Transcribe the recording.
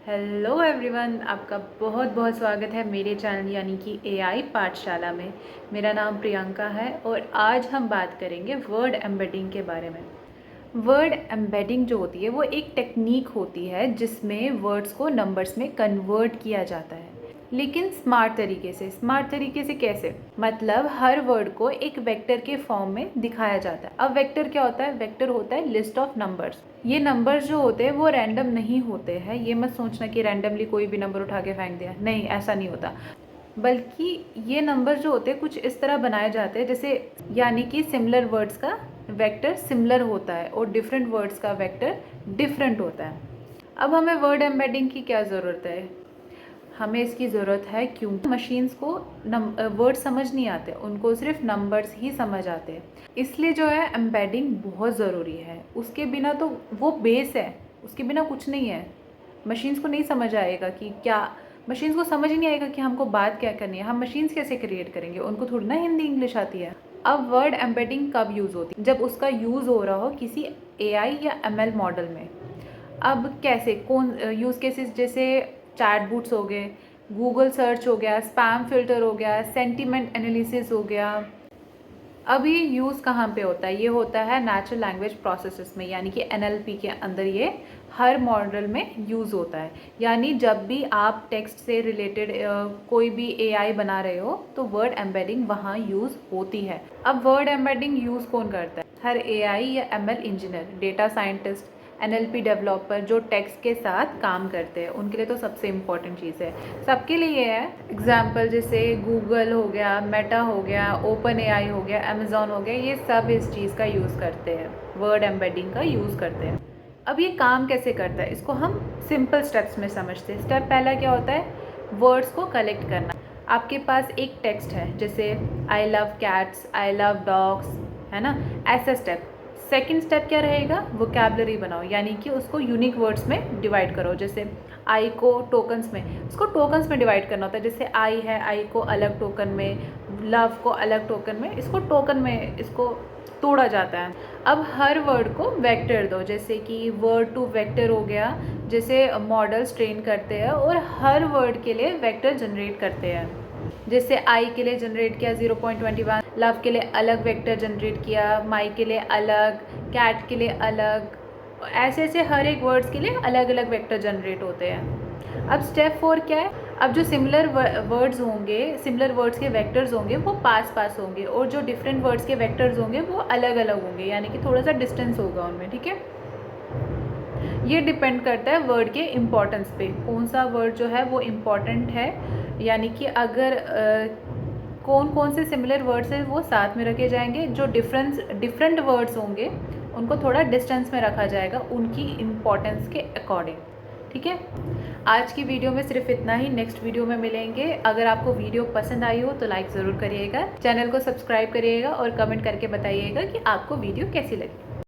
Hello everyone, आपका बहुत बहुत स्वागत है मेरे चैनल यानी कि एआई पाठशाला में। मेरा नाम प्रियंका है और आज हम बात करेंगे वर्ड एम्बेडिंग के बारे में। वर्ड एम्बेडिंग जो होती है वो एक टेक्निक होती है जिसमें वर्ड्स को नंबर्स में कन्वर्ट किया जाता है, लेकिन स्मार्ट तरीके से। स्मार्ट तरीके से कैसे? मतलब हर वर्ड को एक वेक्टर के फॉर्म में दिखाया जाता है। अब वेक्टर क्या होता है? वेक्टर होता है लिस्ट ऑफ नंबर्स। ये नंबर्स जो होते हैं वो रैंडम नहीं होते हैं। ये मत सोचना कि रैंडमली कोई भी नंबर उठा के फेंक दिया, नहीं, ऐसा नहीं होता। बल्कि ये नंबर जो होते हैं कुछ इस तरह बनाए जाते हैं जैसे, यानी कि सिमिलर वर्ड्स का वेक्टर सिमिलर होता है और डिफरेंट वर्ड्स का वेक्टर डिफरेंट होता है। अब हमें वर्ड एम्बेडिंग की क्या ज़रूरत है? हमें इसकी ज़रूरत है क्योंकि मशीन्स को वर्ड समझ नहीं आते, उनको सिर्फ नंबर्स ही समझ आते हैं। इसलिए जो है एम्बेडिंग बहुत ज़रूरी है। उसके बिना तो वो बेस है, उसके बिना कुछ नहीं है। मशीन्स को नहीं समझ आएगा कि क्या, मशीन्स को समझ ही नहीं आएगा कि हमको बात क्या करनी है। हम मशीन्स कैसे क्रिएट करेंगे? उनको थोड़ी ना हिंदी इंग्लिश आती है। अब वर्ड एम्बेडिंग कब यूज़ होती है? जब उसका यूज़ हो रहा हो किसी एआई या एमएल मॉडल में। अब कैसे, कौन यूज़ केसेस? जैसे चैटबॉट्स हो गए, गूगल सर्च हो गया, स्पैम फिल्टर हो गया, सेंटिमेंट एनालिसिस हो गया। अब ये यूज़ कहाँ पे होता है? ये होता है नेचुरल लैंग्वेज प्रोसेसेस में, यानी कि एनएलपी के अंदर ये हर मॉडल में यूज़ होता है। यानी जब भी आप टेक्स्ट से रिलेटेड कोई भी एआई बना रहे हो तो वर्ड एम्बेडिंग वहाँ यूज़ होती है। अब वर्ड एम्बेडिंग यूज़ कौन करता है? हर एआई या ML engineer, data scientist, NLP developer जो टेक्स्ट के साथ काम करते हैं, उनके लिए तो सबसे इम्पॉर्टेंट चीज़ है। सबके लिए है। एग्जाम्पल जैसे गूगल हो गया, मेटा हो गया, ओपन एआई हो गया, अमेज़ॉन हो गया, ये सब इस चीज़ का यूज़ करते हैं, वर्ड एम्बेडिंग का यूज़ करते हैं। अब ये काम कैसे करता है इसको हम सिंपल स्टेप्स में समझते हैं। स्टेप पहला क्या होता है? वर्ड्स को कलेक्ट करना। आपके पास एक टेक्स्ट है जैसे I love cats, I love dogs, है ना, ऐसा स्टेप। सेकंड स्टेप क्या रहेगा? वोकैबुलरी बनाओ, यानी कि उसको यूनिक वर्ड्स में डिवाइड करो। जैसे आई को टोकन्स में, उसको टोकन्स में डिवाइड करना होता है। जैसे आई है, आई को अलग टोकन में, लव को अलग टोकन में, इसको टोकन में इसको तोड़ा जाता है। अब हर वर्ड को वेक्टर दो, जैसे कि वर्ड टू वेक्टर हो गया, जैसे मॉडल्स ट्रेन करते हैं और हर वर्ड के लिए वेक्टर जनरेट करते हैं। जैसे आई के लिए जनरेट किया 0.21, लव के लिए अलग वेक्टर जनरेट किया, माई के लिए अलग, कैट के लिए अलग, ऐसे ऐसे हर एक वर्ड्स के लिए अलग अलग वेक्टर जनरेट होते हैं। अब स्टेप 4 क्या है? अब जो सिमिलर वर्ड्स होंगे, सिमिलर वर्ड्स के वेक्टर्स होंगे वो पास पास होंगे और जो डिफरेंट वर्ड्स के वेक्टर्स होंगे वो अलग अलग होंगे, यानी कि थोड़ा सा डिस्टेंस होगा उनमें। ठीक है, ये डिपेंड करता है वर्ड के इम्पोर्टेंस पे, कौन सा वर्ड जो है वो इम्पॉर्टेंट है। यानी कि अगर कौन कौन से सिमिलर वर्ड्स हैं वो साथ में रखे जाएंगे, जो डिफरेंट वर्ड्स होंगे उनको थोड़ा डिस्टेंस में रखा जाएगा उनकी इम्पोर्टेंस के अकॉर्डिंग। ठीक है, आज की वीडियो में सिर्फ इतना ही। नेक्स्ट वीडियो में मिलेंगे। अगर आपको वीडियो पसंद आई हो तो लाइक ज़रूर करिएगा, चैनल को सब्सक्राइब करिएगा और कमेंट करके बताइएगा कि आपको वीडियो कैसी लगी।